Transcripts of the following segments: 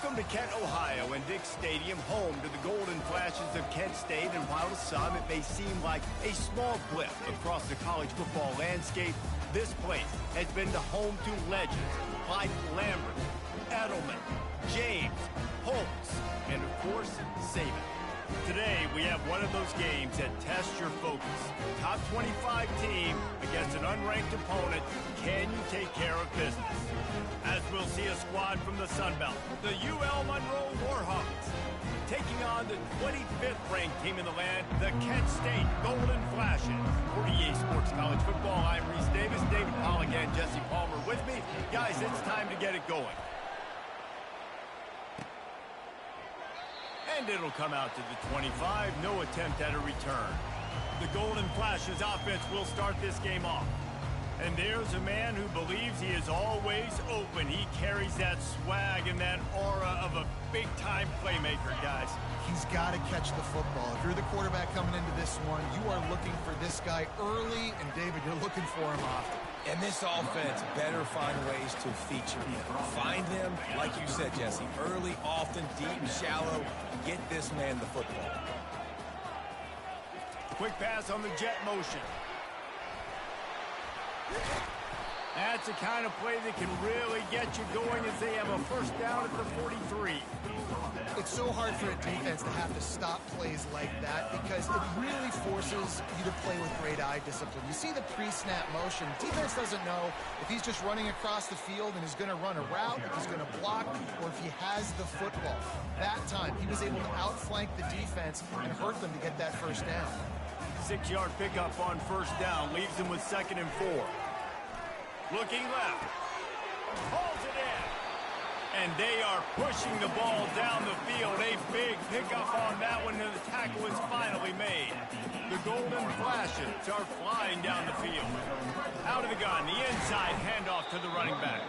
Welcome to Kent, Ohio, and Dick Stadium, home to the Golden Flashes of Kent State. And while to some it may seem like a small blip across the college football landscape, this place has been the home to legends like Lambert, Edelman, James, Holtz, and of course, Saban. Today, we have one of those games that tests your focus. Top 25 team against an unranked opponent. Can you take care of business? As we'll see a squad from the Sun Belt, the UL Monroe Warhawks, taking on the 25th ranked team in the land, the Kent State Golden Flashes. For EA Sports College Football, I'm Reese Davis, David Pollock, and Jesse Palmer with me. Guys, it's time to get it going. And it'll come out to the 25, no attempt at a return. The Golden Flashes offense will start this game off. And there's a man who believes he is always open. He carries that swag and that aura of a big-time playmaker, guys. He's got to catch the football. If you're the quarterback coming into this one, you are looking for this guy early, and David, you're looking for him often. And this offense better find ways to feature him. Find him, like you said, Jesse, early, often, deep, shallow. Get this man the football. Quick pass on the jet motion. That's the kind of play that can really get you going as they have a first down at the 43. It's so hard for a defense to have to stop plays like that because it really forces you to play with great eye discipline. You see the pre-snap motion. Defense doesn't know if he's just running across the field and is going to run a route, if he's going to block, or if he has the football. That time, he was able to outflank the defense and hurt them to get that first down. 6-yard pickup on first down leaves them with 2nd and 4. Looking left. Holds it in. And they are pushing the ball down the field. A big pickup on that one, and the tackle is finally made. The Golden Flashes are flying down the field. Out of the gun, the inside handoff to the running back.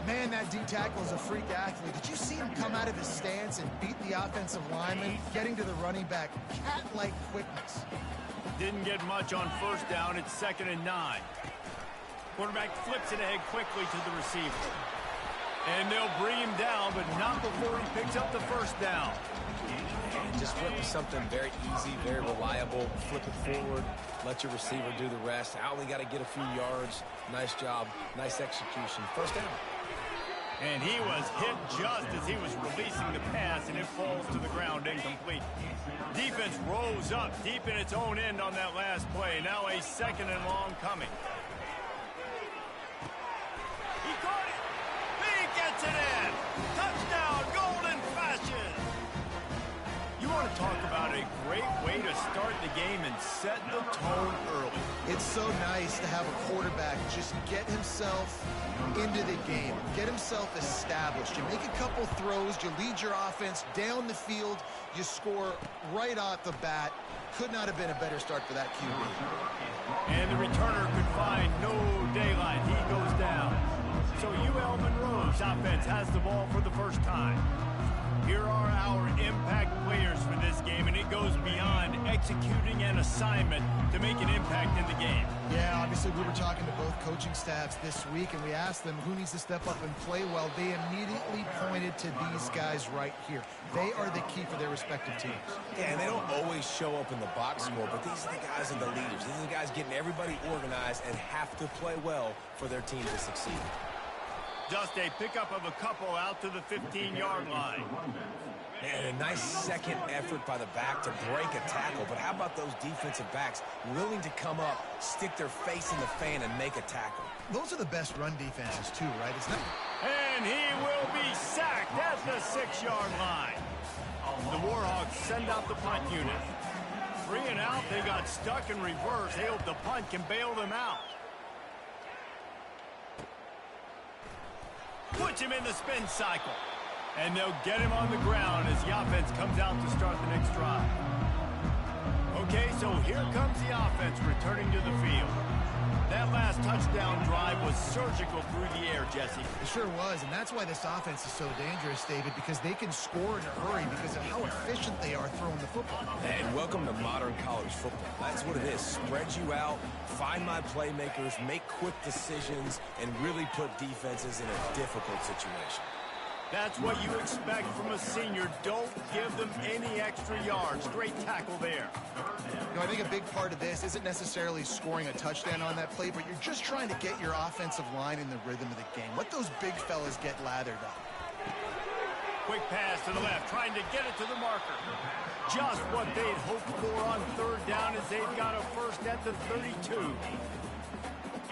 Man, that D tackle is a freak athlete. Did you see him come out of his stance and beat the offensive lineman, getting to the running back? Cat-like quickness. Didn't get much on first down. It's 2nd and 9. Quarterback flips it ahead quickly to the receiver. And they'll bring him down, but not before he picks up the first down. And just flip to something very easy, very reliable. Flip it forward. Let your receiver do the rest. I only got to get a few yards. Nice job. Nice execution. First down. And he was hit just as he was releasing the pass, and it falls to the ground incomplete. Defense rose up deep in its own end on that last play. Now a 2nd and long coming. He caught it. He gets it in. Touchdown, Golden Flashes. You want to talk about a great way to start the game and set the tone early. It's so nice to have a quarterback just get himself into the game, get himself established. You make a couple throws, you lead your offense down the field, you score right off the bat. Could not have been a better start for that QB. And the returner could find no daylight. He goes down. So UL Monroe's offense has the ball for the first time. Here are our impact players for this game, and it goes beyond executing an assignment to make an impact in the game. Yeah, obviously we were talking to both coaching staffs this week, and we asked them who needs to step up and play well. They immediately pointed to these guys right here. They are the key for their respective teams. Yeah, and they don't always show up in the box score, but these are the guys and the leaders. These are the guys getting everybody organized and have to play well for their team to succeed. Just a pickup of a couple out to the 15-yard line. And a nice second effort by the back to break a tackle. But how about those defensive backs willing to come up, stick their face in the fan, and make a tackle? Those are the best run defenses, too, right? It's not... And he will be sacked at the 6-yard line. The Warhawks send out the punt unit. 3 and out, they got stuck in reverse. They hope the punt can bail them out. Puts him in the spin cycle. And they'll get him on the ground as the offense comes out to start the next drive. Okay, so here comes the offense returning to the field. That last touchdown drive was surgical through the air, Jesse. It sure was, and that's why this offense is so dangerous, David, because they can score in a hurry because of how efficient they are throwing the football. And welcome to modern college football. That's what it is. Spread you out, find my playmakers, make quick decisions, and really put defenses in a difficult situation. That's what you expect from a senior. Don't give them any extra yards. Great tackle there. You know, I think a big part of this isn't necessarily scoring a touchdown on that play, but you're just trying to get your offensive line in the rhythm of the game. Let those big fellas get lathered up. Quick pass to the left, trying to get it to the marker. Just what they'd hoped for on third down as they've got a first at the 32.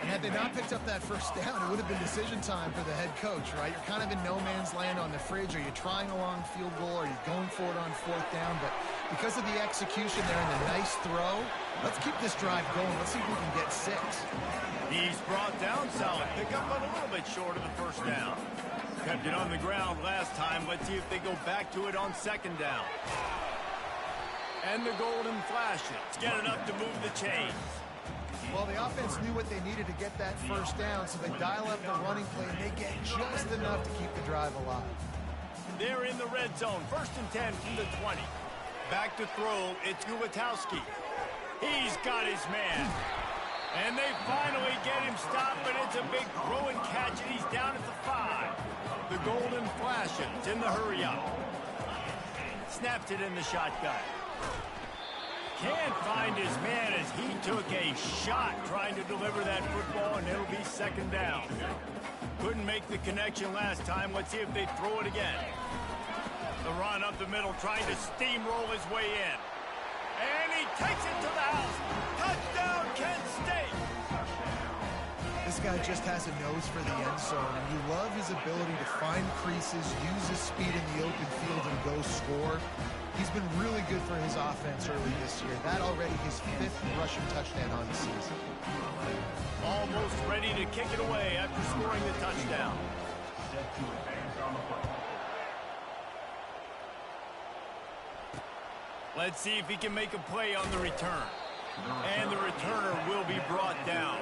And had they not picked up that first down, it would have been decision time for the head coach, right? You're kind of in no man's land on the fridge. Are you trying a long field goal? Are you going for it on fourth down? But because of the execution there and the nice throw, let's keep this drive going. Let's see if we can get 6. He's brought down solid pickup, but a little bit short of the first down. Kept it on the ground last time. Let's see if they go back to it on second down. And the golden flashes. Get enough to move the chains. Well, the offense knew what they needed to get that first down, so they dial up the running play, and they get just enough to keep the drive alive. They're in the red zone. First and 10 from the 20. Back to throw. It's Gulitowski. He's got his man. And they finally get him stopped, but it's a big throw and catch, and he's down at the 5. The golden flashes in the hurry-up. Snaps it in the shotgun. Can't find his man as he took a shot trying to deliver that football, and it'll be second down. Couldn't make the connection last time. Let's see if they throw it again. The run up the middle, trying to steamroll his way in. And he takes it to the house. Touchdown, Kent State. This guy just has a nose for the end zone, and you love his ability to find creases, use his speed in the open field, and go score. He's been really good for his offense early this year. That already his 5th rushing touchdown on the season. Almost ready to kick it away after scoring the touchdown. Let's see if he can make a play on the return. And the returner will be brought down.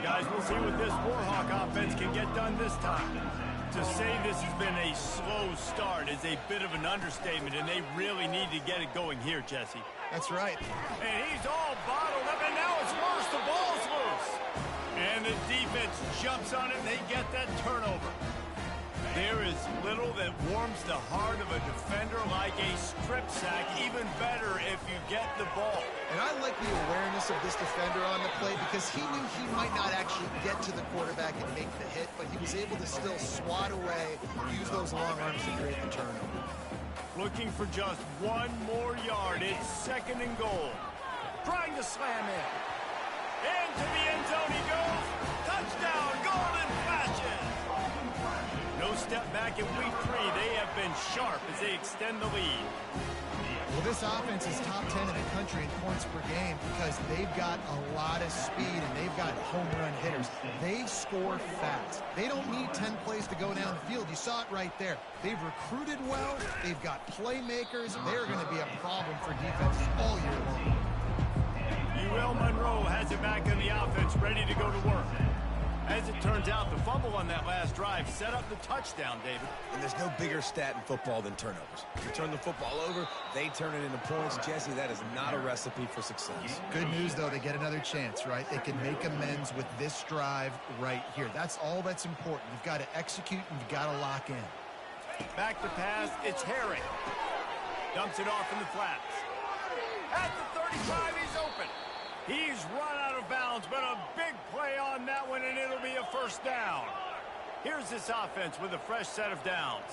Guys, we'll see what this Warhawk offense can get done this time. To say this has been a slow start is a bit of an understatement, and they really need to get it going here, Jesse. That's right. And he's all bottled up, and now it's worse. The ball's loose. And the defense jumps on it, and they get that turnover. There is little that warms the heart of a defender like a strip sack. Even better if you get the ball. And I like the awareness of this defender on the play because he knew he might not actually get to the quarterback and make the hit, but he was able to still swat away, use those long arms to create the turnover. Looking for just one more yard. It's second and goal. Trying to slam in. Into the end zone he goes. Touchdown, golden flashes. No step back in week 3. They have been sharp as they extend the lead. Well, this offense is top 10 in the country in points per game because they've got a lot of speed and they've got home run hitters. They score fast. They don't need 10 plays to go down the field. You saw it right there. They've recruited well. They've got playmakers. They're going to be a problem for defenses all year long. UL Monroe has it back on the offense, ready to go to work. As it turns out, the fumble on that last drive set up the touchdown, David. And there's no bigger stat in football than turnovers. You turn the football over, they turn it into points. Jesse, that is not a recipe for success. Good news, though, they get another chance, right? They can make amends with this drive right here. That's all that's important. You've got to execute and you've got to lock in. Back to pass, it's Herring. Dumps it off in the flats. At the 35, he's open. He's run out of bounds, but a big play on that one, and it'll be a first down. Here's this offense with a fresh set of downs.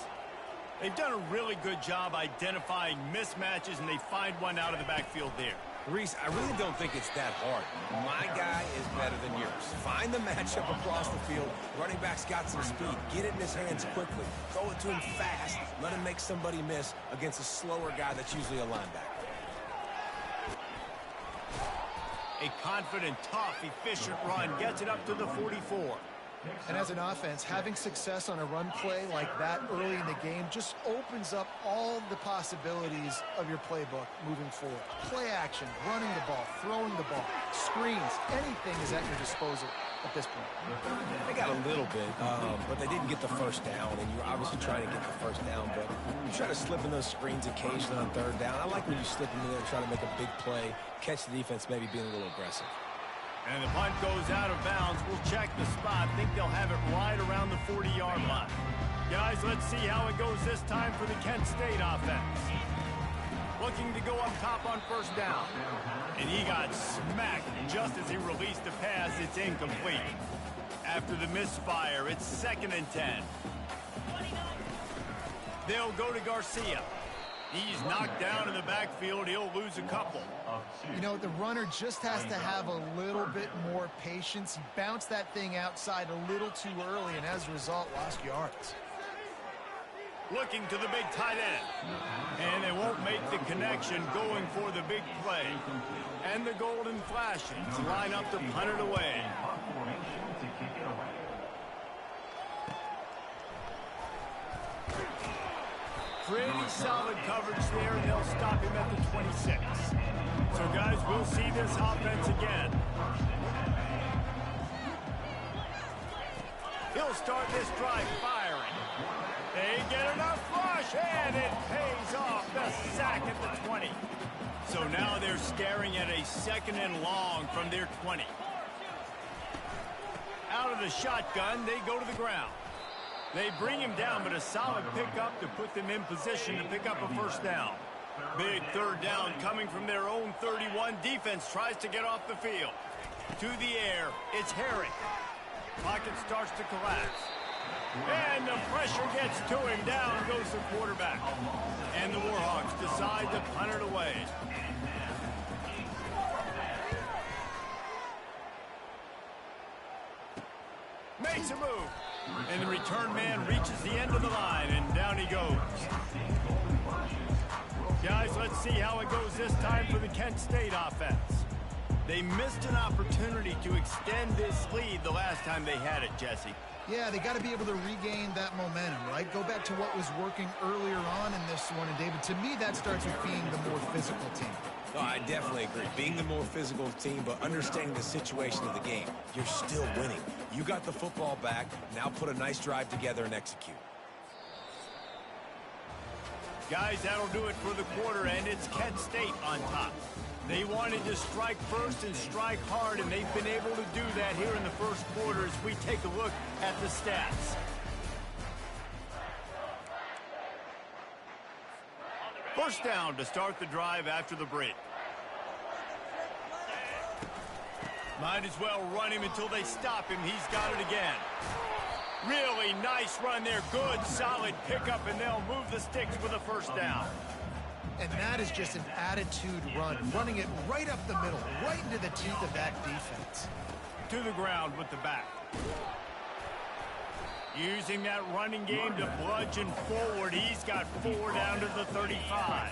They've done a really good job identifying mismatches, and they find one out of the backfield there. Reese, I really don't think it's that hard. My guy is better than yours. Find the matchup across the field. Running back's got some speed. Get it in his hands quickly. Throw it to him fast. Let him make somebody miss against a slower guy that's usually a linebacker. A confident, tough, efficient run gets it up to the 44. And as an offense, having success on a run play like that early in the game just opens up all the possibilities of your playbook moving forward. Play action, running the ball, throwing the ball, screens, anything is at your disposal at this point. They got a little bit, but they didn't get the first down, and you're obviously trying to get the first down, but you try to slip in those screens occasionally on third down. I like when you slip in there and try to make a big play, catch the defense maybe being a little aggressive. And the punt goes out of bounds. We'll check the spot. Think they'll have it right around the 40-yard line. Guys, let's see how it goes this time for the Kent State offense. Looking to go up top on first down. And he got smacked just as he released the pass. It's incomplete. After the misfire, it's 2nd and 10. They'll go to Garcia. He's knocked down in the backfield. He'll lose a couple. You know, the runner just has to have a little bit more patience. He bounced that thing outside a little too early, and as a result, lost yards. Looking to the big tight end. And they won't make the connection going for the big play. And the Golden Flashes line up to punt it away. Pretty solid coverage there, and they'll stop him at the 26. So, guys, we'll see this offense again. He'll start this drive firing. They get enough rush, and it pays off. The sack at the 20. So now they're staring at a 2nd and long from their 20. Out of the shotgun, they go to the ground. They bring him down, but a solid pickup to put them in position to pick up a first down. Big 3rd down coming from their own 31. Defense tries to get off the field. To the air, it's Herring. Pocket starts to collapse. And the pressure gets to him. Down goes the quarterback. And the Warhawks decide to punt it away. Makes a move. And the return man reaches the end of the line, and down he goes. Guys, let's see how it goes this time for the Kent State offense. They missed an opportunity to extend this lead the last time they had it, Jesse. Yeah, they got to be able to regain that momentum, right? Go back to what was working earlier on in this one. And, David, to me, that starts with being the more physical team. No, I definitely agree. Being the more physical team, but understanding the situation of the game. You're still winning. You got the football back. Now put a nice drive together and execute. Guys, that'll do it for the quarter, and it's Kent State on top. They wanted to strike first and strike hard, and they've been able to do that here in the first quarter as we take a look at the stats. First down to start the drive after the break. Might as well run him until they stop him. He's got it again. Really nice run there. Good, solid pickup, and they'll move the sticks with a first down. And that is just an attitude run, running it right up the middle, right into the teeth of that defense. To the ground with the back. Using that running game to bludgeon forward. He's got 4 down to the 35.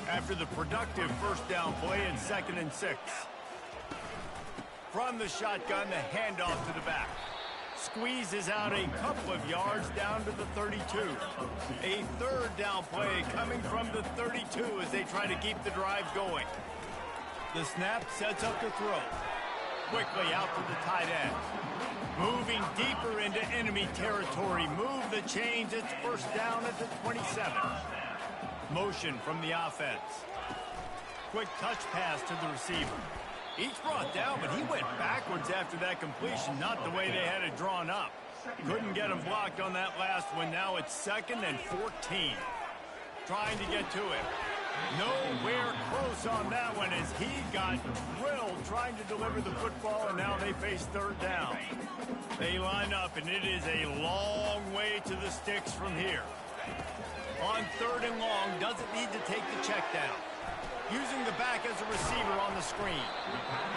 After the productive first down play in 2nd and 6. From the shotgun, the handoff to the back. Squeezes out a couple of yards down to the 32. A 3rd down play coming from the 32 as they try to keep the drive going. The snap sets up the throw. Quickly out to the tight end. Moving deeper into enemy territory. Move the chains. It's first down at the 27. Motion from the offense. Quick touch pass to the receiver. He's brought down, but he went backwards after that completion, not the way they had it drawn up. Couldn't get him blocked on that last one. Now it's 2nd and 14. Trying to get to him. Nowhere close on that one as he got drilled trying to deliver the football, and now they face 3rd down. They line up, and it is a long way to the sticks from here. On 3rd and long, doesn't need to take the check down. Using the back as a receiver on the screen.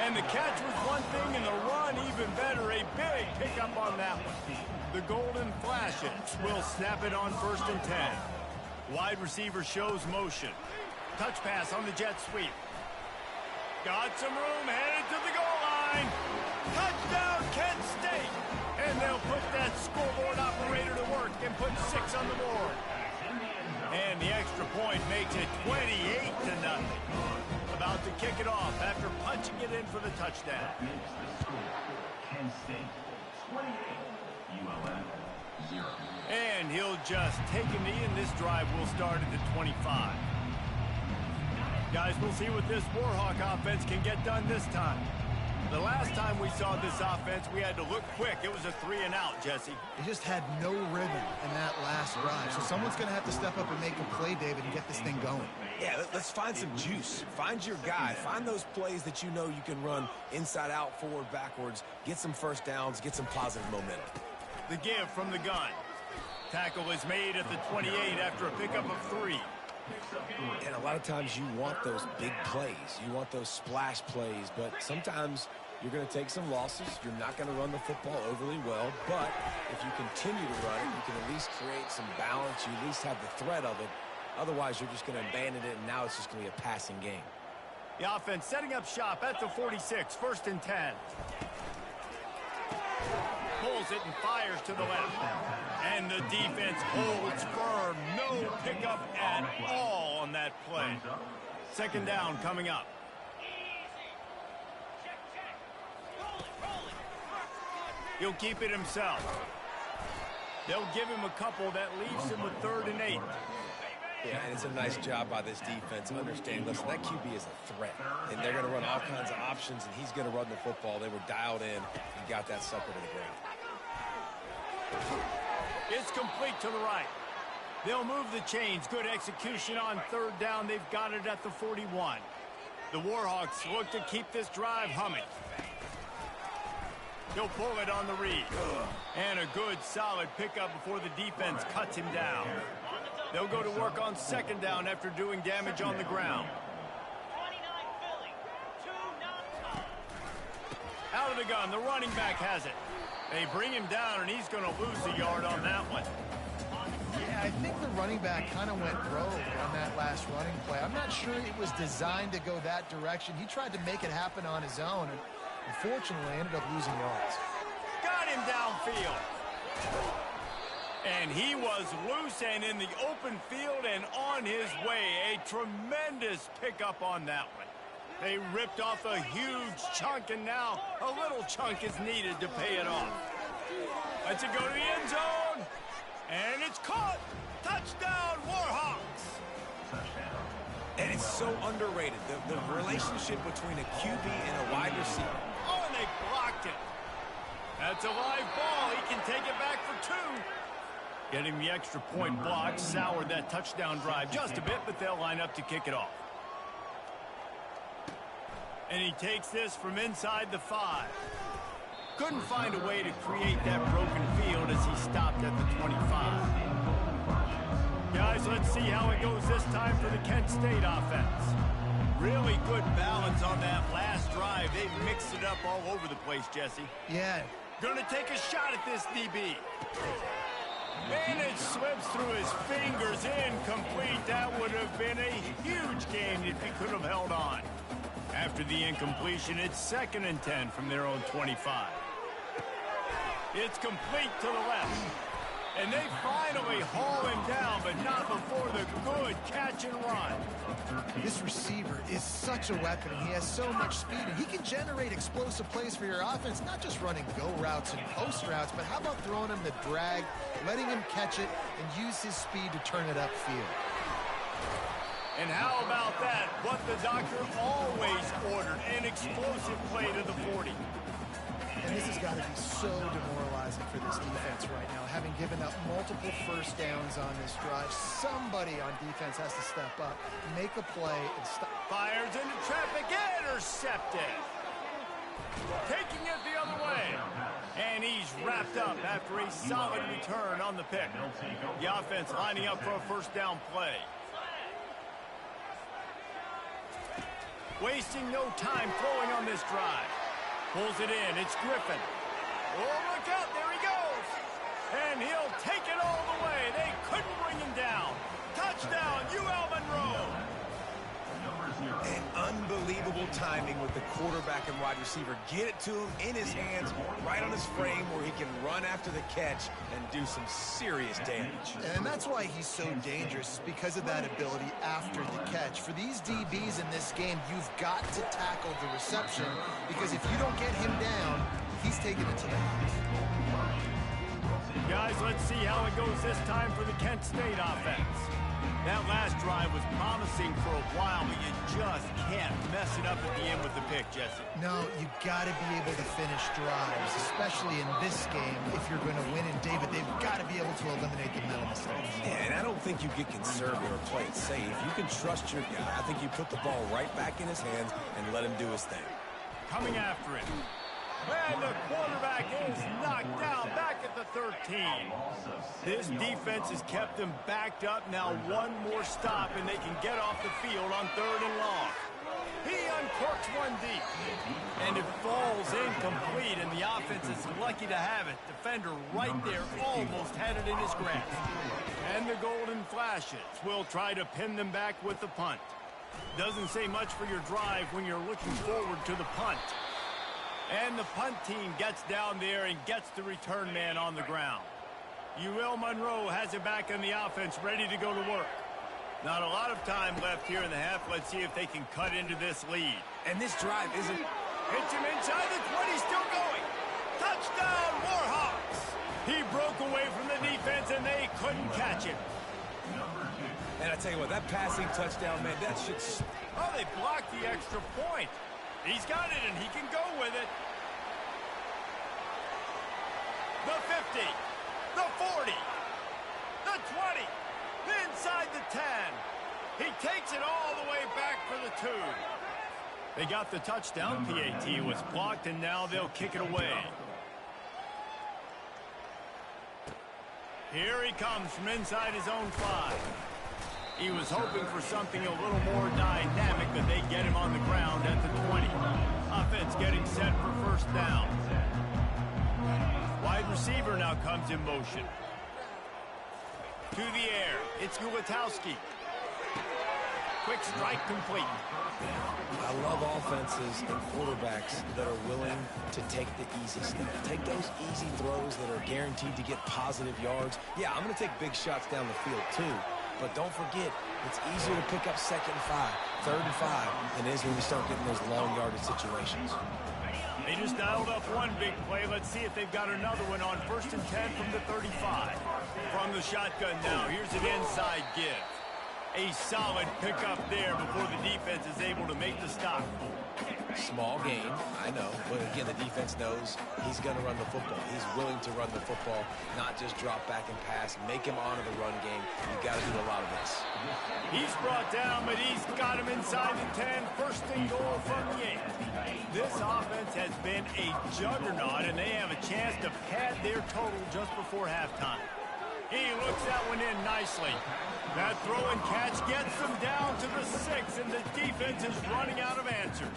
And the catch was one thing, and the run even better. A big pickup on that one. The Golden Flashes will snap it on 1st and 10. Wide receiver shows motion. Touch pass on the jet sweep. Got some room, headed to the goal line. Touchdown, Kent State. And they'll put that scoreboard operator to work and put 6 on the board. And the extra point makes it 28-0. About to kick it off after punching it in for the touchdown. And he'll just take a knee, and this drive will start at the 25. Guys, we'll see what this Warhawk offense can get done this time. The last time we saw this offense, we had to look quick. It was a 3-and-out, Jesse. They just had no rhythm in that last drive. So someone's going to have to step up and make a play, David, and get this thing going. Yeah, let's find some juice. Find your guy. Find those plays that you know you can run inside out, forward, backwards. Get some first downs. Get some positive momentum. The give from the gun. Tackle is made at the 28 after a pickup of 3. And a lot of times you want those big plays. You want those splash plays, but sometimes you're going to take some losses. You're not going to run the football overly well, but if you continue to run it, you can at least create some balance. You at least have the threat of it. Otherwise, you're just going to abandon it, and now it's just going to be a passing game. The offense setting up shop at the 46, 1st and 10. Pulls it and fires to the left. And the defense holds firm. No pickup at all on that play. 2nd down coming up. He'll keep it himself. They'll give him a couple that leaves him with 3rd and 8. Yeah, and it's a nice job by this defense understanding, listen, that QB is a threat, and they're going to run all kinds of options, and he's going to run the football. They were dialed in and got that sucker to the ground. It's complete to the right. They'll move the chains. Good execution on 3rd down. They've got it at the 41. The Warhawks look to keep this drive humming. He'll pull it on the read. And a good, solid pickup before the defense cuts him down. They'll go to work on 2nd down after doing damage on the ground. Out of the gun, the running back has it. They bring him down, and he's going to lose a yard on that one. Yeah, I think the running back kind of went rogue on that last running play. I'm not sure it was designed to go that direction. He tried to make it happen on his own, and unfortunately ended up losing yards. Got him downfield. And he was loose and in the open field and on his way. A tremendous pickup on that one. They ripped off a huge chunk, and now a little chunk is needed to pay it off. Let's it go to the end zone. And it's caught. Touchdown, Warhawks. And it's so underrated, the relationship between a QB and a wide receiver. Oh, and they blocked it. That's a live ball. He can take it back for 2. Getting the extra point block soured that touchdown drive just a bit, but they'll line up to kick it off. And he takes this from inside the 5. Couldn't find a way to create that broken field as he stopped at the 25. Guys, let's see how it goes this time for the Kent State offense. Really good balance on that last drive. They've mixed it up all over the place, Jesse. Yeah. Gonna take a shot at this DB. And it slips through his fingers, incomplete. That would have been a huge gain if he could have held on. After the incompletion, it's 2nd and 10 from their own 25. It's complete to the left. And they finally haul him down, but not before the good catch and run. This receiver is such a weapon. He has so much speed, and he can generate explosive plays for your offense, not just running go routes and post routes, but how about throwing him the drag, letting him catch it, and use his speed to turn it upfield. And how about that? What the doctor always ordered, an explosive play to the 40. And this has got to be so demoralizing for this defense right now. Having given up multiple first downs on this drive, somebody on defense has to step up, make a play, and stop. Fires into traffic, intercepted. Taking it the other way. And he's wrapped up after a solid return on the pick. The offense lining up for a 1st down play. Wasting no time throwing on this drive. Pulls it in. It's Griffin. Oh, look out. There he goes. And he'll take it all the way. They couldn't bring him down. Touchdown, UL Monroe. And unbelievable timing with the quarterback and wide receiver. Get it to him in his hands, right on his frame where he can run after the catch and do some serious damage. And that's why he's so dangerous, because of that ability after the catch. For these DBs in this game, you've got to tackle the reception, because if you don't get him down, he's taking it to the house. Guys, let's see how it goes this time for the Kent State offense. That last drive was promising for a while, but you just can't mess it up at the end with the pick, Jesse. No, you got to be able to finish drives, especially in this game. If you're going to win, and David, they've got to be able to eliminate the mental mistakes. Yeah, and I don't think you get conservative or play it safe. You can trust your guy. I think you put the ball right back in his hands and let him do his thing. Coming after it. And the quarterback is knocked down back at the 13. This defense has kept them backed up. Now one more stop, and they can get off the field on 3rd and long. He uncorks one deep. And it falls incomplete, and the offense is lucky to have it. Defender right there almost had it in his grasp. And the Golden Flashes will try to pin them back with the punt. Doesn't say much for your drive when you're looking forward to the punt. And the punt team gets down there and gets the return man on the ground. UL Monroe has it back on the offense, ready to go to work. Not a lot of time left here in the half. Let's see if they can cut into this lead. And this drive isn't... Hits him inside the 20, still going. Touchdown, Warhawks! He broke away from the defense, and they couldn't catch him. And I tell you what, that passing touchdown, man, that should... Oh, they blocked the extra point. He's got it, and he can go with it. The 50, the 40, the 20, inside the 10. He takes it all the way back for the 2. They got the touchdown. PAT was blocked, and now they'll kick it away. Here he comes from inside his own 5. He was hoping for something a little more dynamic, but they get him on the ground at the 20. Offense getting set for 1st down. Wide receiver now comes in motion. To the air. It's Gulatowski. Quick strike complete. I love offenses and quarterbacks that are willing to take the easy step. Take those easy throws that are guaranteed to get positive yards. Yeah, I'm going to take big shots down the field too. But don't forget, it's easier to pick up 2nd and 5, 3rd and 5 than it is when you start getting those long yardage situations. They just dialed up one big play. Let's see if they've got another one on 1st and 10 from the 35. From the shotgun now, here's an inside give. A solid pickup there before the defense is able to make the stop. Small gain, I know, but again, the defense knows he's going to run the football. He's willing to run the football, not just drop back and pass, make him honor the run game. You've got to do a lot of this. He's brought down, but he's got him inside the 10. 1st and goal from the 8. This offense has been a juggernaut, and they have a chance to pad their total just before halftime. He looks that one in nicely. That throw and catch gets them down to the 6, and the defense is running out of answers.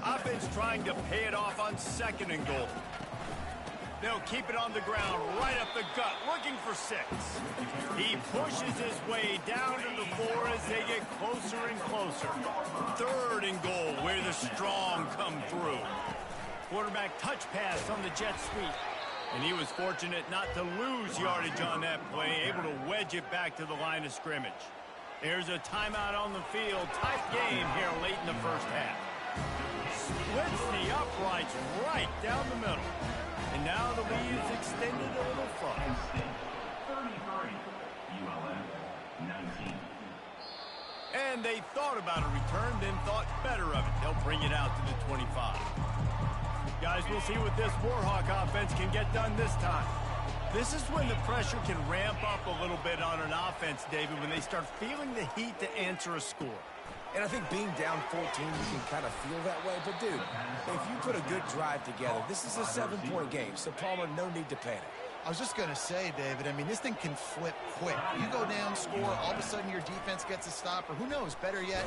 Offense trying to pay it off on 2nd and goal. They'll keep it on the ground, right up the gut, looking for 6. He pushes his way down to the 4 as they get closer and closer. 3rd and goal, where the strong come through. Quarterback touch pass on the jet sweep. And he was fortunate not to lose yardage on that play, able to wedge it back to the line of scrimmage. There's a timeout on the field. Tight game here late in the 1st half. Splits the uprights right down the middle. And now the lead is extended a little further. 33, ULM 19. And they thought about a return, then thought better of it. They'll bring it out to the 25. Guys, we'll see what this Warhawk offense can get done this time. This is when the pressure can ramp up a little bit on an offense, David, when they start feeling the heat to answer a score. And I think being down 14, you can kind of feel that way. But, dude, if you put a good drive together, this is a 7-point game. So, Palmer, no need to panic. I was just going to say, David, I mean, this thing can flip quick. You go down, score, all of a sudden your defense gets a stop, or who knows, better yet.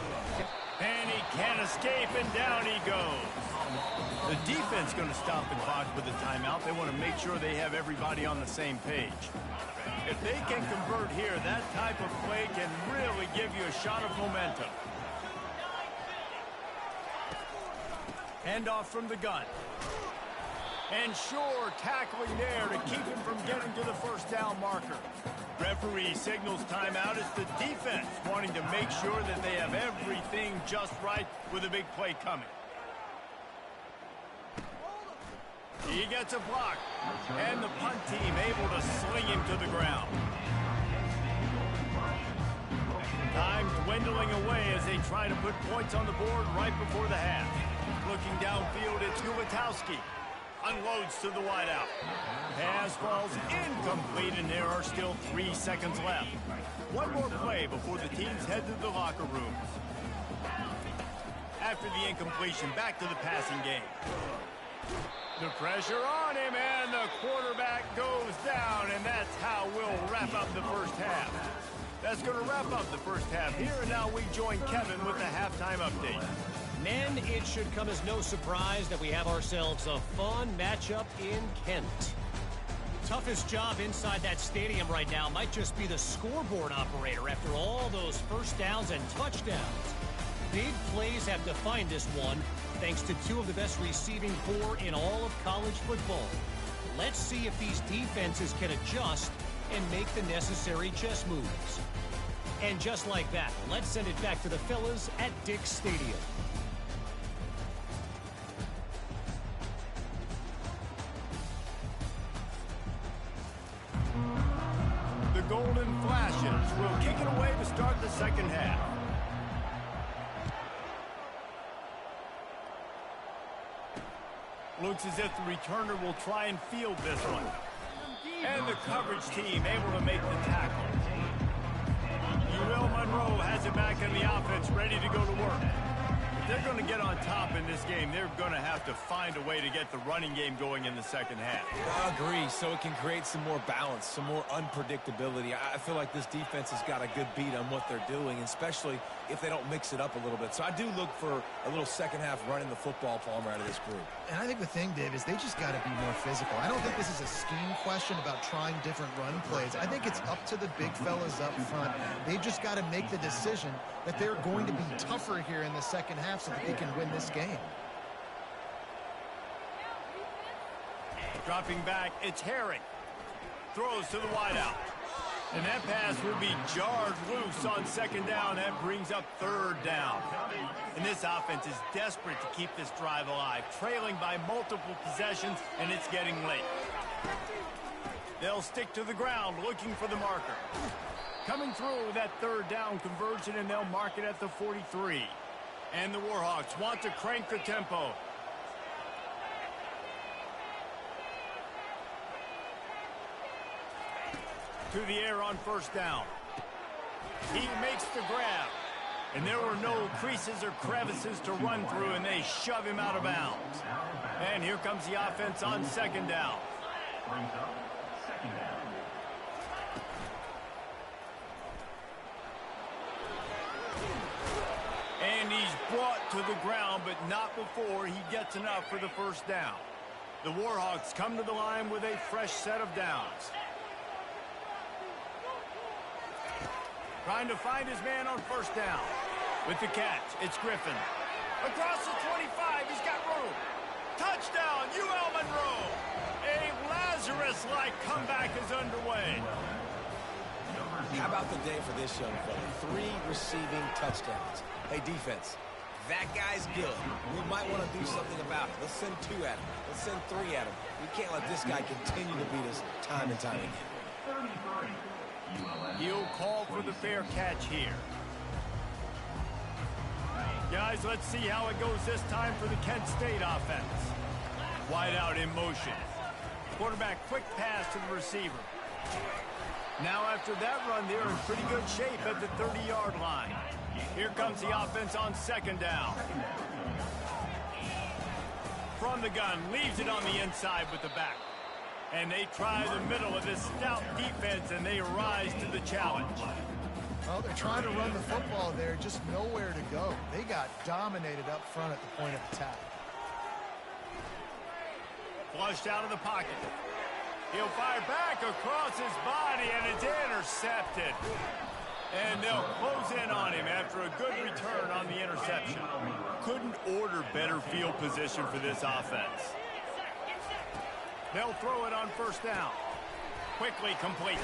And he can't escape, and down he goes. The defense going to stop the clock with a timeout. They want to make sure they have everybody on the same page. If they can convert here, that type of play can really give you a shot of momentum. Handoff from the gun. And sure, tackling there to keep him from getting to the 1st down marker. Referee signals timeout as the defense wanting to make sure that they have everything just right with a big play coming. He gets a block. And the punt team able to sling him to the ground. Time dwindling away as they try to put points on the board right before the half. Looking downfield, it's Gubitowski. Unloads to the wideout. Pass falls incomplete, and there are still 3 seconds left. One more play before the teams head to the locker rooms. After the incompletion, back to the passing game. The pressure on him, and the quarterback goes down, and that's how we'll wrap up the first half. That's going to wrap up the first half here, and now we join Kevin with the halftime update. Men, it should come as no surprise that we have ourselves a fun matchup in Kent. Toughest job inside that stadium right now might just be the scoreboard operator after all those first downs and touchdowns. Big plays have defined this one, thanks to 2 of the best receiving corps in all of college football. Let's see if these defenses can adjust and make the necessary chess moves. And just like that, let's send it back to the fellas at Dick's Stadium. The Golden Flashes will kick it away to start the second half. Looks as if the returner will try and field this one. And the coverage team able to make the tackle. Will Monroe has it back in the offense, ready to go to work. If they're going to get on top in this game, they're going to have to find a way to get the running game going in the second half. I agree, so it can create some more balance, some more unpredictability. I feel like this defense has got a good beat on what they're doing, especially if they don't mix it up a little bit. So I do look for a little second half running the football, Palmer, out of this group. And I think the thing, Dave, is they just got to be more physical. I don't think this is a scheme question about trying different run plays. I think it's up to the big fellas up front. They've just got to make the decision that they're going to be tougher here in the second half so that they can win this game. Dropping back, it's Herring. Throws to the wideout. And that pass will be jarred loose on second down. That brings up third down. And this offense is desperate to keep this drive alive, trailing by multiple possessions, and it's getting late. They'll stick to the ground looking for the marker. Coming through with that third down conversion, and they'll mark it at the 43. And the Warhawks want to crank the tempo. To the air on first down. He makes the grab. And there were no creases or crevices to run through, and they shove him out of bounds. And here comes the offense on second down. Brings up second down. And he's brought to the ground, but not before he gets enough for the first down. The Warhawks come to the line with a fresh set of downs. Trying to find his man on first down. With the catch, it's Griffin. Across the 25, he's got room. Touchdown, UL Monroe. A Lazarus-like comeback is underway. How about the day for this young fella? 3 receiving touchdowns. Hey, defense, that guy's good. We might want to do something about it. Let's send 2 at him. Let's send 3 at him. We can't let this guy continue to beat us time and time again. 33. He'll call for the fair catch here. Guys, let's see how it goes this time for the Kent State offense. Wide out in motion. Quarterback quick pass to the receiver. Now after that run, they're in pretty good shape at the 30-yard line. Here comes the offense on second down. From the gun, leaves it on the inside with the back. And they try the middle of this stout defense, and they rise to the challenge. Well, they're trying to run the football there, just nowhere to go. They got dominated up front at the point of attack. Flushed out of the pocket. He'll fire back across his body, and it's intercepted. And they'll close in on him after a good return on the interception. Couldn't order better field position for this offense. They'll throw it on first down. Quickly complete.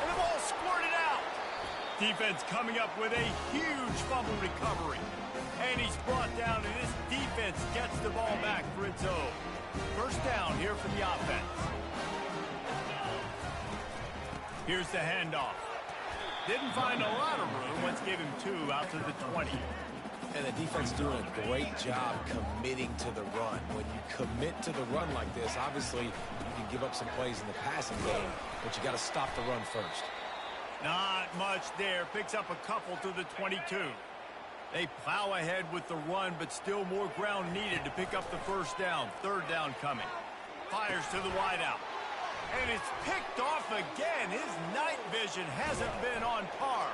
And the ball squirted out. Defense coming up with a huge fumble recovery. And he's brought down, and this defense gets the ball back for its own. First down here for the offense. Here's the handoff. Didn't find a lot of room. Let's give him 2 out to the 20. And the defense doing a great job committing to the run. When you commit to the run like this, obviously you can give up some plays in the passing game, but you got to stop the run first. Not much there. Picks up a couple to the 22. They plow ahead with the run, but still more ground needed to pick up the first down. Third down coming. Fires to the wideout. And it's picked off again. His night vision hasn't been on par.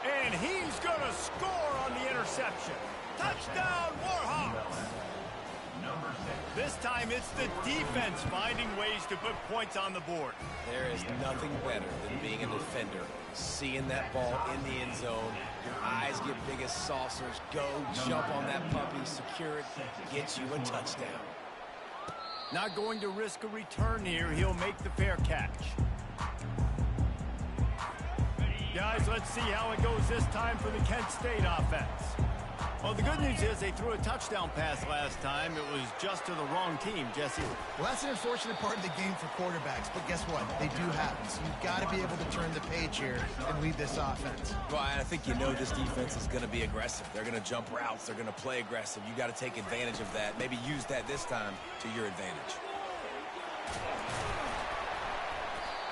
And he's going to score on the interception. Touchdown, Warhawks! This time it's the defense finding ways to put points on the board. There is nothing better than being a defender. Seeing that ball in the end zone, your eyes get big as saucers. Go, jump on that puppy, secure it, get you a touchdown. Not going to risk a return here. He'll make the fair catch. Guys, let's see how it goes this time for the Kent State offense. Well, the good news is they threw a touchdown pass last time. It was just to the wrong team, Jesse. Well, that's an unfortunate part of the game for quarterbacks, but guess what? They do happen. So you've got to be able to turn the page here and lead this offense. Well, I think you know this defense is going to be aggressive. They're going to jump routes. They're going to play aggressive. You got to take advantage of that. Maybe use that this time to your advantage.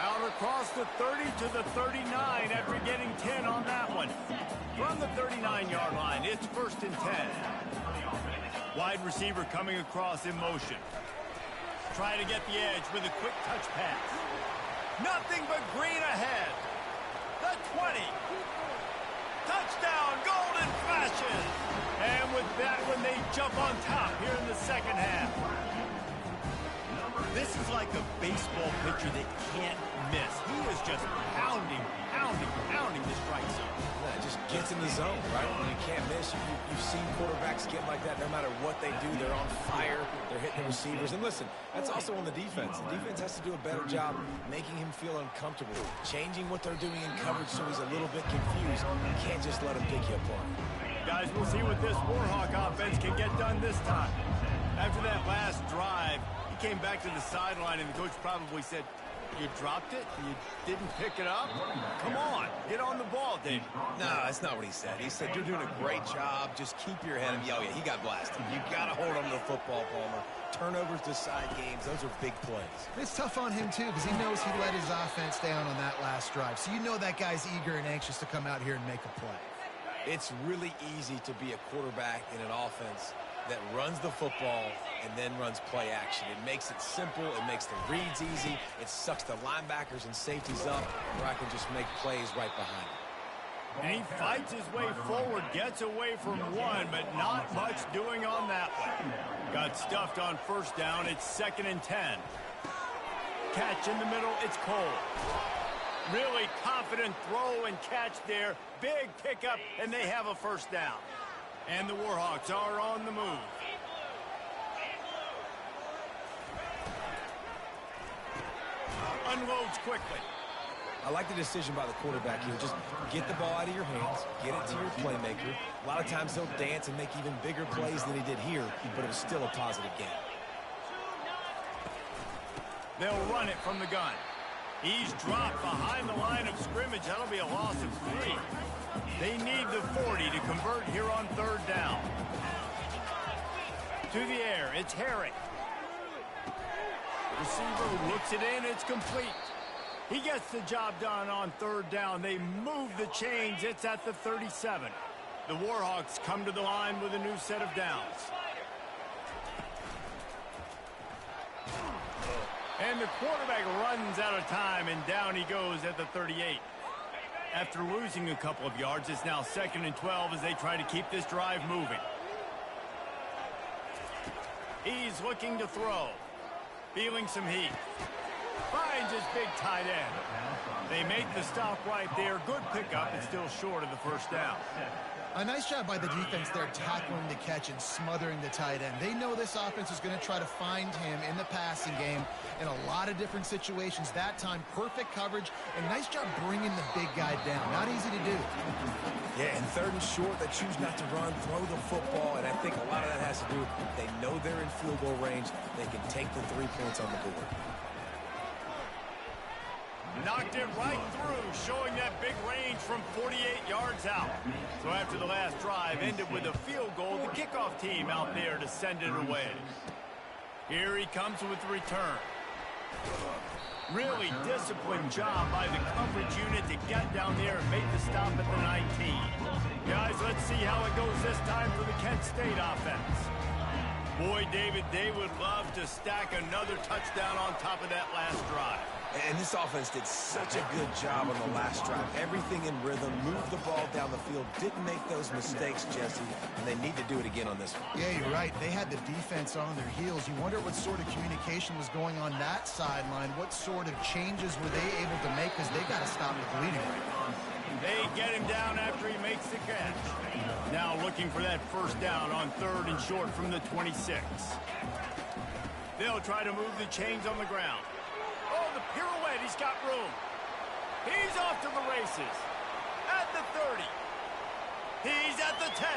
Out across the 30 to the 39 after getting 10 on that one. From the 39-yard line, it's 1st and 10. Wide receiver coming across in motion. Trying to get the edge with a quick touch pass. Nothing but green ahead. The 20. Touchdown, Golden Flashes. And with that one, they jump on top here in the second half. This is like a baseball pitcher that can't miss. He is just pounding the strike zone. Yeah, it just gets in the zone, right? When you can't miss, you've seen quarterbacks get like that no matter what they do. They're on fire. They're hitting the receivers. And listen, that's also on the defense. The defense has to do a better job making him feel uncomfortable, changing what they're doing in coverage so he's a little bit confused. You can't just let him pick you apart. Guys, we'll see what this Warhawk offense can get done this time. After that last drive, he came back to the sideline, and the coach probably said, "You dropped it? You didn't pick it up? Come on, get on the ball, Dave." No, that's not what he said. He said, "You're doing a great job. Just keep your head." And yeah, he got blasted. You got to hold on to the football, Palmer. Turnovers decide games. Those are big plays. It's tough on him, too, because he knows he let his offense down on that last drive. So you know that guy's eager and anxious to come out here and make a play. It's really easy to be a quarterback in an offense that runs the football and then runs play action. It makes it simple. It makes the reads easy. It sucks the linebackers and safeties up where I can just make plays right behind him. And he fights his way forward, gets away from one, but not much doing on that one. Got stuffed on first down. It's 2nd and 10. Catch in the middle. It's Cole. Really confident throw and catch there. Big pickup, and they have a first down. And the Warhawks are on the move. Unloads quickly. I like the decision by the quarterback here. Just get the ball out of your hands, get it to your playmaker. A lot of times he'll dance and make even bigger plays than he did here, but it was still a positive game. They'll run it from the gun. He's dropped behind the line of scrimmage. That'll be a loss of 3. They need the 40 to convert here on 3rd down. To the air, it's Herring. Receiver looks it in, it's complete. He gets the job done on 3rd down. They move the chains, it's at the 37. The Warhawks come to the line with a new set of downs. And the quarterback runs out of time, and down he goes at the 38. After losing a couple of yards, it's now 2nd and 12 as they try to keep this drive moving. He's looking to throw. Feeling some heat. Finds his big tight end. They make the stop right there. Good pickup, and still short of the first down. A nice job by the defense there tackling the catch and smothering the tight end. They know this offense is going to try to find him in the passing game in a lot of different situations. That time, perfect coverage and nice job bringing the big guy down. Not easy to do. Yeah, and third and short, they choose not to run, throw the football, and I think a lot of that has to do with they know they're in field goal range. They can take the 3 points on the board. Knocked it right through, showing that big range from 48 yards out. So after the last drive ended with a field goal, the kickoff team out there to send it away. Here he comes with the return. Really disciplined job by the coverage unit to get down there and make the stop at the 19. Guys, let's see how it goes this time for the Kent State offense. Boy, David, they would love to stack another touchdown on top of that last drive. And this offense did such a good job on the last drive. Everything in rhythm, moved the ball down the field, didn't make those mistakes, Jesse, and they need to do it again on this one. Yeah, you're right. They had the defense on their heels. You wonder what sort of communication was going on that sideline. What sort of changes were they able to make, because they got to stop the bleeding right now. They get him down after he makes the catch. Now looking for that first down on 3rd and short from the 26. They'll try to move the chains on the ground. Oh, the pirouette, he's got room. He's off to the races. At the 30. He's at the 10.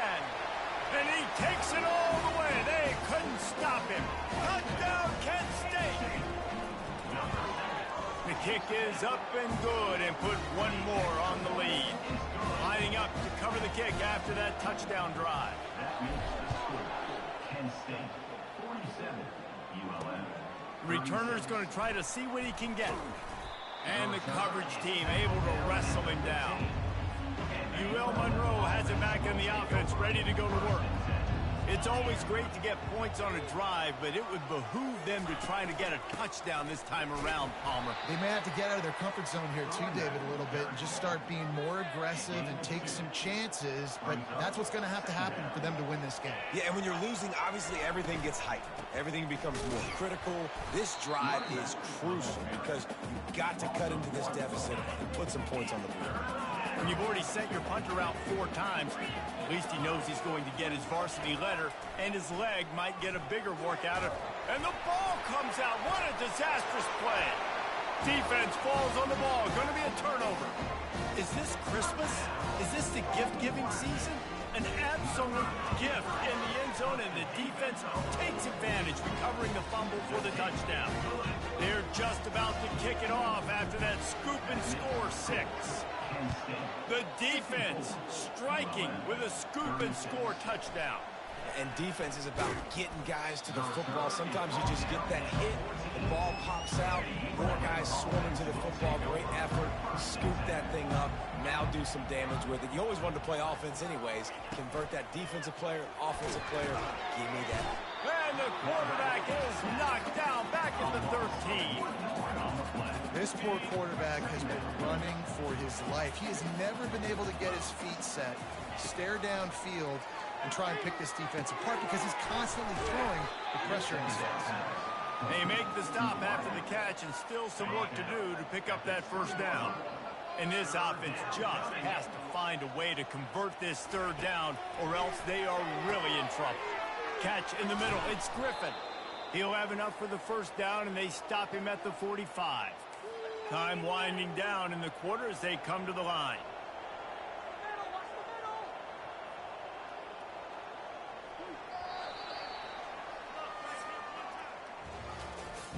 And he takes it all the way. They couldn't stop him. Touchdown, Kent State. The kick is up and good and put one more on the lead. Lining up to cover the kick after that touchdown drive. Kent State 47, ULM. Returner's going to try to see what he can get. And the coverage team able to wrestle him down. UL Monroe has it back in the offense, ready to go to work. It's always great to get points on a drive, but it would behoove them to try to get a touchdown this time around, Palmer. They may have to get out of their comfort zone here too, David, a little bit, and just start being more aggressive and take some chances, but that's what's going to have to happen for them to win this game. Yeah, and when you're losing, obviously everything gets heightened. Everything becomes more critical. This drive is crucial because you've got to cut into this deficit and put some points on the board. When you've already sent your punter out 4 times, at least he knows he's going to get his varsity letter, and his leg might get a bigger workout. And the ball comes out. What a disastrous play. Defense falls on the ball. Going to be a turnover. Is this Christmas? Is this the gift-giving season? An absolute gift in the end zone, and the defense takes advantage, recovering the fumble for the touchdown. They're just about to kick it off after that scoop and score 6. The defense striking with a scoop and score touchdown. And defense is about getting guys to the football. Sometimes you just get that hit, the ball pops out, more guys swarming to the football. Great effort, scoop that thing up, now do some damage with it. You always wanted to play offense anyways. Convert that defensive player, offensive player, give me that. And the quarterback is knocked down back at the 13. This poor quarterback has been running for his life. He has never been able to get his feet set, stare downfield, and try and pick this defense apart because he's constantly throwing the pressure in his face. They make the stop after the catch and still some work to do to pick up that first down. And this offense just has to find a way to convert this 3rd down or else they are really in trouble. Catch in the middle. It's Griffin. He'll have enough for the first down, and they stop him at the 45. Time winding down in the quarter as they come to the line.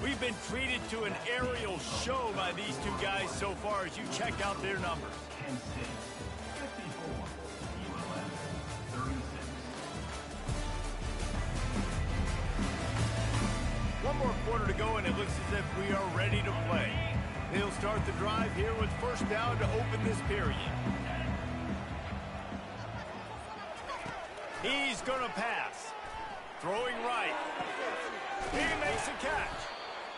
We've been treated to an aerial show by these two guys so far as you check out their numbers. Kent State 54, ULM 36. One more quarter to go, and it looks as if we are ready to play. They'll start the drive here with first down to open this period. He's going to pass. Throwing right. He makes a catch.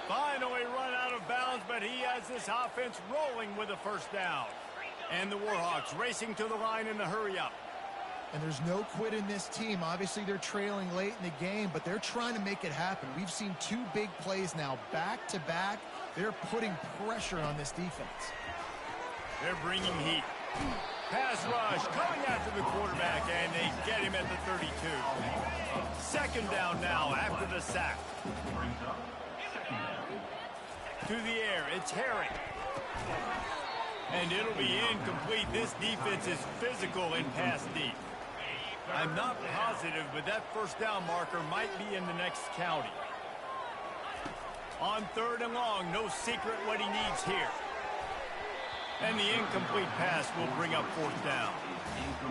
Finally run out of bounds, but he has this offense rolling with a first down. And the Warhawks racing to the line in the hurry-up. And there's no quit in this team. Obviously, they're trailing late in the game, but they're trying to make it happen. We've seen 2 big plays now, back-to-back. They're putting pressure on this defense. They're bringing heat. Pass rush coming after the quarterback, and they get him at the 32. Second down now after the sack. Brings up second down. To the air, it's Herring. And it'll be incomplete. This defense is physical and pass deep. I'm not positive, but that first down marker might be in the next county. On 3rd and long, no secret what he needs here. And the incomplete pass will bring up 4th down.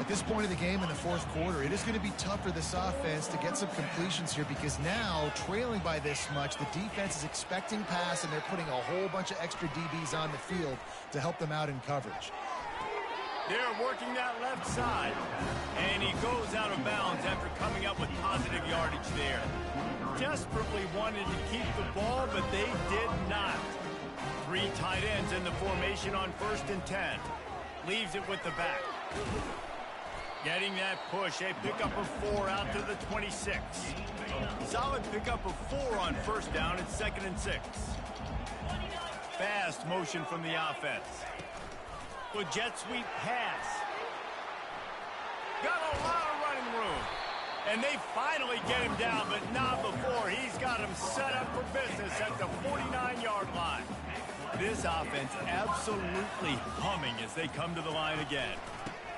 At this point of the game in the 4th quarter, it is going to be tough for this offense to get some completions here because now, trailing by this much, the defense is expecting pass, and they're putting a whole bunch of extra DBs on the field to help them out in coverage. They're working that left side, and he goes out of bounds after coming up with positive yardage there. Desperately wanted to keep the ball, but they did not. 3 tight ends in the formation on 1st and 10. Leaves it with the back. Getting that push, a pickup of 4 out to the 26. Solid pickup of 4 on 1st down at 2nd and 6. Fast motion from the offense. With jet sweep pass. Got a lot of running room. And they finally get him down, but not before. He's got him set up for business at the 49-yard line. This offense absolutely humming as they come to the line again.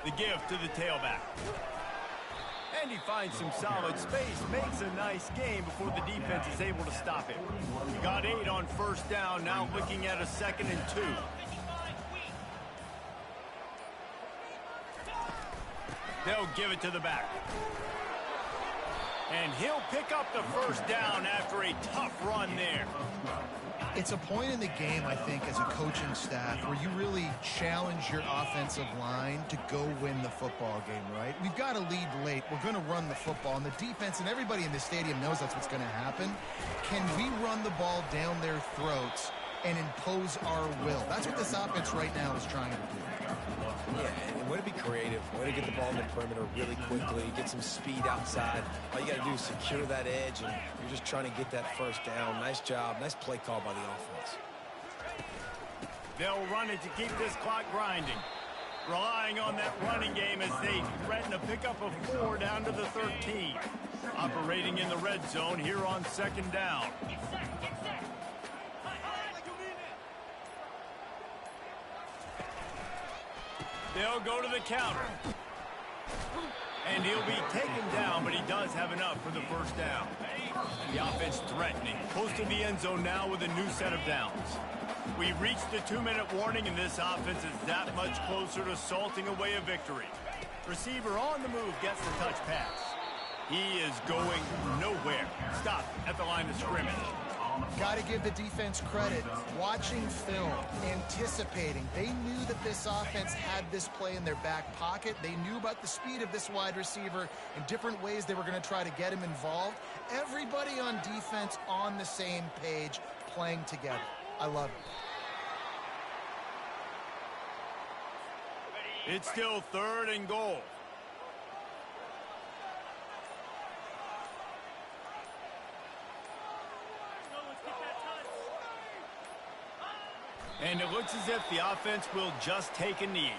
The give to the tailback. And he finds some solid space, makes a nice game before the defense is able to stop him. Got 8 on 1st down, now looking at a 2nd and 2. They'll give it to the back. And he'll pick up the 1st down after a tough run there. It's a point in the game, I think, as a coaching staff where you really challenge your offensive line to go win the football game, right? We've got to lead late. We're going to run the football. And the defense and everybody in the stadium knows that's what's going to happen. Can we run the ball down their throats and impose our will? That's what this offense right now is trying to do. Yeah, and way to be creative, way to get the ball in the perimeter really quickly, get some speed outside. All you got to do is secure that edge, and you're just trying to get that 1st down. Nice job, nice play call by the offense. They'll run it to keep this clock grinding. Relying on that running game as they threaten a pickup of 4 down to the 13. Operating in the red zone here on 2nd down. They'll go to the counter. And he'll be taken down, but he does have enough for the 1st down. The offense threatening. Close to the end zone now with a new set of downs. We reached the 2-minute warning, and this offense is that much closer to salting away a victory. Receiver on the move gets the touch pass. He is going nowhere. Stop at the line of scrimmage. Got to give the defense credit. Watching film, anticipating. They knew that this offense had this play in their back pocket. They knew about the speed of this wide receiver and different ways they were going to try to get him involved. Everybody on defense on the same page, playing together. I love it. It's still 3rd and goal. And it looks as if the offense will just take a knee.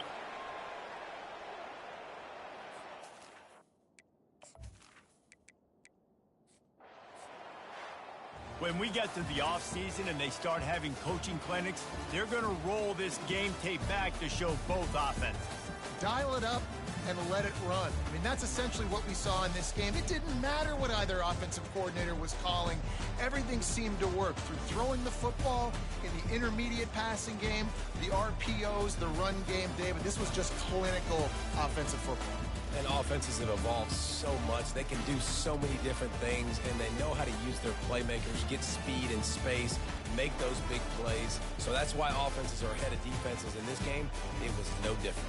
When we get to the offseason and they start having coaching clinics, they're going to roll this game tape back to show both offenses. Dial it up and let it run. I mean, that's essentially what we saw in this game. It didn't matter what either offensive coordinator was calling. Everything seemed to work through throwing the football, in the intermediate passing game, the RPOs, the run game. David, this was just clinical offensive football. And offenses have evolved so much. They can do so many different things, and they know how to use their playmakers, get speed and space, make those big plays. So that's why offenses are ahead of defenses in this game. It was no different.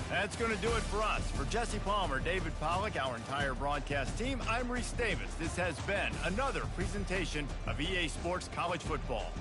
That's going to do it for us. For Jesse Palmer, David Pollack, our entire broadcast team, I'm Reese Davis. This has been another presentation of EA Sports College Football.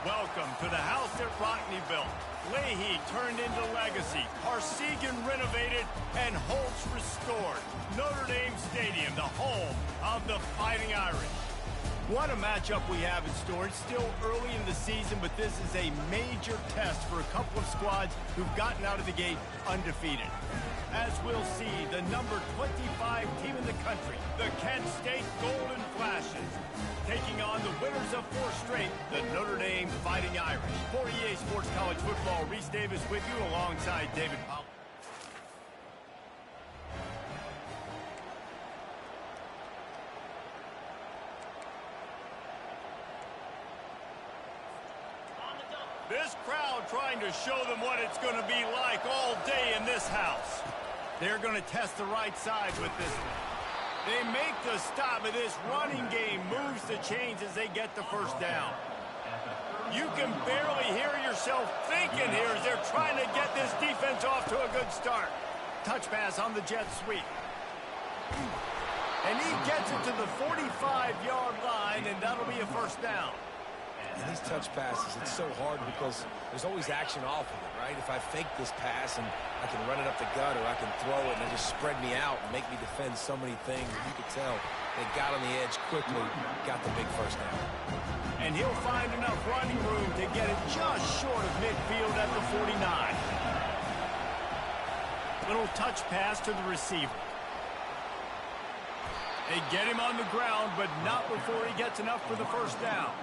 Welcome to the house that Rockney built. Leahy turned into legacy. Parsegan renovated and Holtz restored. Notre Dame Stadium, the home of the Fighting Irish. What a matchup we have in store. It's still early in the season, but this is a major test for a couple of squads who've gotten out of the gate undefeated. As we'll see, the number 25 team in the country, the Kent State Golden Flashes, taking on the winners of 4 straight, the Notre Dame Fighting Irish. For EA Sports College Football, Reese Davis with you alongside David Powell. This crowd trying to show them what it's going to be like all day in this house. They're going to test the right side with this one. They make the stop, and this running game moves the chains as they get the first down. You can barely hear yourself thinking here as they're trying to get this defense off to a good start. Touch pass on the jet sweep. And he gets it to the 45-yard line, and that'll be a first down. And these touch passes, it's so hard because there's always action off of it, right? If I fake this pass and I can run it up the gut or I can throw it and it just spread me out and make me defend so many things, you could tell they got on the edge quickly, got the big first down. And he'll find enough running room to get it just short of midfield at the 49. Little touch pass to the receiver. They get him on the ground, but not before he gets enough for the first down.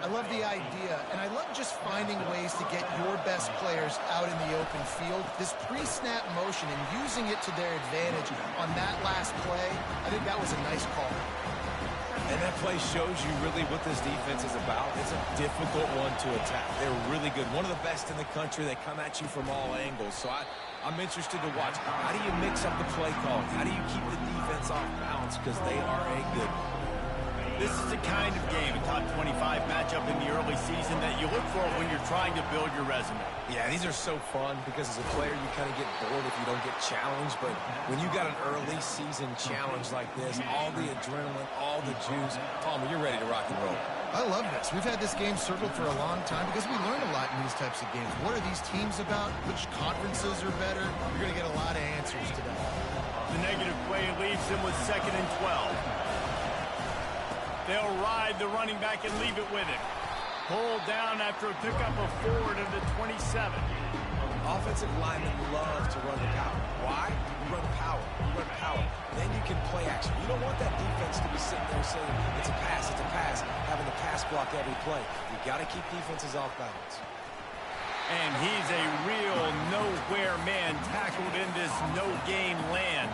I love the idea, and I love just finding ways to get your best players out in the open field. This pre-snap motion and using it to their advantage on that last play, I think that was a nice call. And that play shows you really what this defense is about. It's a difficult one to attack. They're really good. One of the best in the country. They come at you from all angles. So I'm interested to watch. How do you mix up the play call? How do you keep the defense off balance? Because they are a good one. This is the kind of game, a top 25 matchup in the early season that you look for when you're trying to build your resume. Yeah, these are so fun because as a player you kind of get bored if you don't get challenged, but when you got an early season challenge like this, all the adrenaline, all the juice, Palmer, you're ready to rock and roll. I love this. We've had this game circled for a long time because we learn a lot in these types of games. What are these teams about? Which conferences are better? You're going to get a lot of answers today. The negative play leaves them with 2nd and 12. They'll ride the running back and leave it with him. Pulled down after a pickup of 4 to the 27. Offensive linemen love to run the power. Why? You run power. You run power. Then you can play action. You don't want that defense to be sitting there saying, it's a pass, having to pass block every play. You got to keep defenses off balance. And he's a real nowhere man tackled in this no-gain land.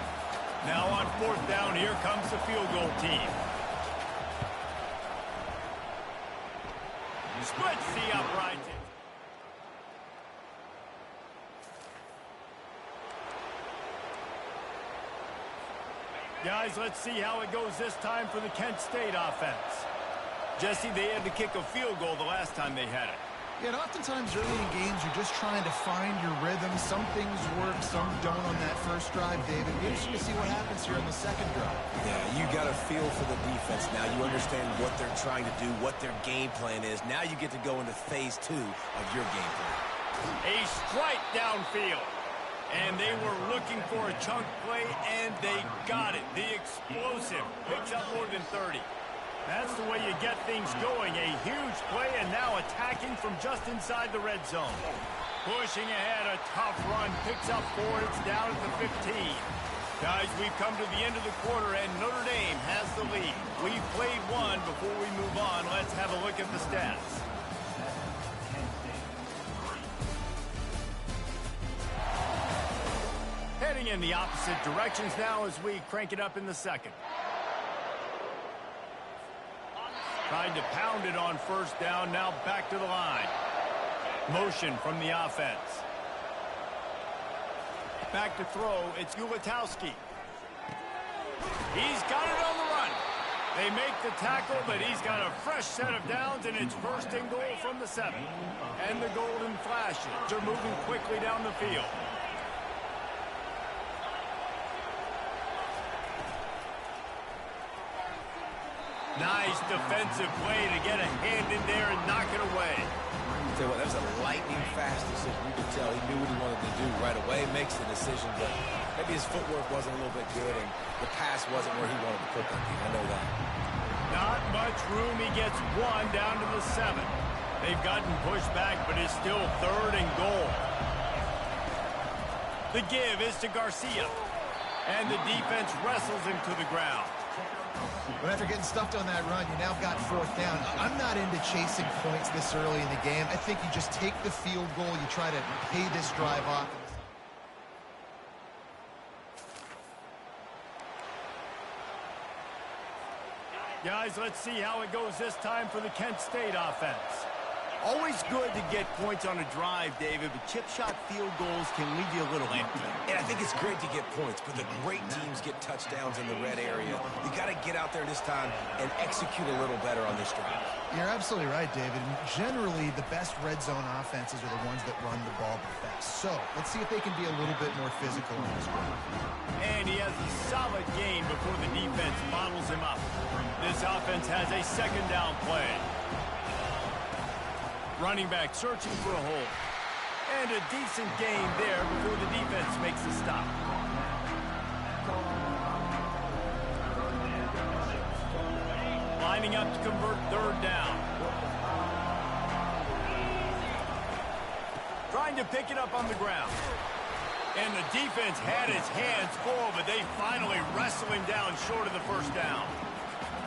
Now on 4th down, here comes the field goal team. Splits the upright. Guys, let's see how it goes this time for the Kent State offense. Jesse, they had to kick a field goal the last time they had it. Yeah, and oftentimes early in games, you're just trying to find your rhythm. Some things work, some don't on that first drive, David. We're interested to see what happens here on the second drive. Yeah, you got a feel for the defense now. You understand what they're trying to do, what their game plan is. Now you get to go into phase 2 of your game plan. A strike downfield. And they were looking for a chunk play, and they got it. The explosive picks up more than 30. That's the way you get things going. A huge play, and now attacking from just inside the red zone. Pushing ahead, a tough run, picks up 4. It's down at the 15. Guys, we've come to the end of the quarter, and Notre Dame has the lead. We've played one. Before we move on, let's have a look at the stats. Heading in the opposite directions now as we crank it up in the second. Tried to pound it on 1st down, now back to the line. Motion from the offense. Back to throw, it's Gulatowski. He's got it on the run. They make the tackle, but he's got a fresh set of downs, and it's 1st and goal from the 7. And the Golden Flashes are moving quickly down the field. Nice defensive play to get a hand in there and knock it away. I'll tell you what, that was a lightning-fast decision. You could tell he knew what he wanted to do right away, makes the decision, but maybe his footwork wasn't a little bit good, and the pass wasn't where he wanted to put that thing. I know that. Not much room. He gets one down to the 7. They've gotten pushed back, but it's still 3rd and goal. The give is to Garcia, and the defense wrestles him to the ground. But after getting stuffed on that run, you now got 4th down. I'm not into chasing points this early in the game. I think you just take the field goal. You try to pay this drive off. Guys, let's see how it goes this time for the Kent State offense. Always good to get points on a drive, David, but chip shot field goals can leave you a little empty. And I think it's great to get points, but the great teams get touchdowns in the red area. You got to get out there this time and execute a little better on this drive. You're absolutely right, David. And generally, the best red zone offenses are the ones that run the ball the best. So let's see if they can be a little bit more physical in this one. And he has a solid gain before the defense bottles him up. This offense has a 2nd down play. Running back searching for a hole. And a decent gain there before the defense makes the stop. Lining up to convert 3rd down. Trying to pick it up on the ground. And the defense had his hands full, but they finally wrestle him down short of the 1st down.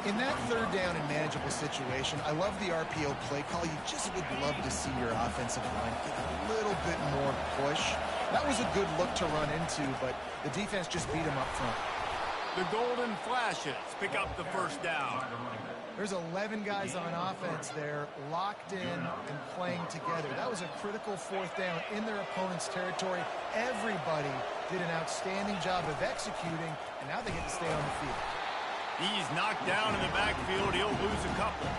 In that 3rd down and manageable situation, I love the RPO play call. You just would love to see your offensive line get a little bit more push. That was a good look to run into, but the defense just beat him up front. The Golden Flashes pick up the 1st down. There's 11 guys on offense there, locked in and playing together. That was a critical 4th down in their opponent's territory. Everybody did an outstanding job of executing, and now they get to stay on the field. He's knocked down in the backfield. He'll lose a couple.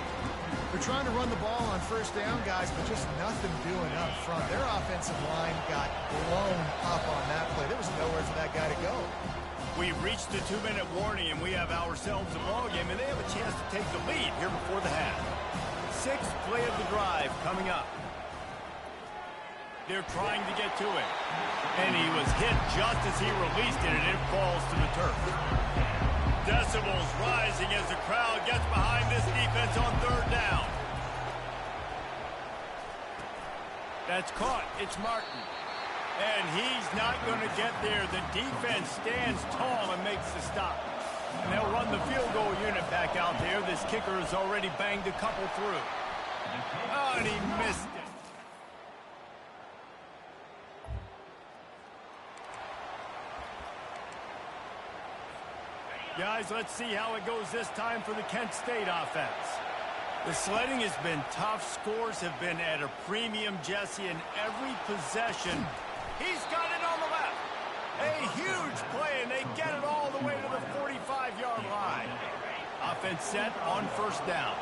They're trying to run the ball on 1st down, guys, but just nothing doing up front. Their offensive line got blown up on that play. There was nowhere for that guy to go. We've reached the 2-minute warning, and we have ourselves a ball game, and they have a chance to take the lead here before the half. 6th play of the drive coming up. They're trying to get to him. And he was hit just as he released it, and it falls to the turf. Decibels rising as the crowd gets behind this defense on 3rd down. That's caught. It's Martin. And he's not going to get there. The defense stands tall and makes the stop. And they'll run the field goal unit back out there. This kicker has already banged a couple through. Oh, and he missed it. Guys, let's see how it goes this time for the Kent State offense. The sledding has been tough. Scores have been at a premium, Jesse, in every possession. He's got it on the left. A huge play, and they get it all the way to the 45-yard line. Offense set on 1st down.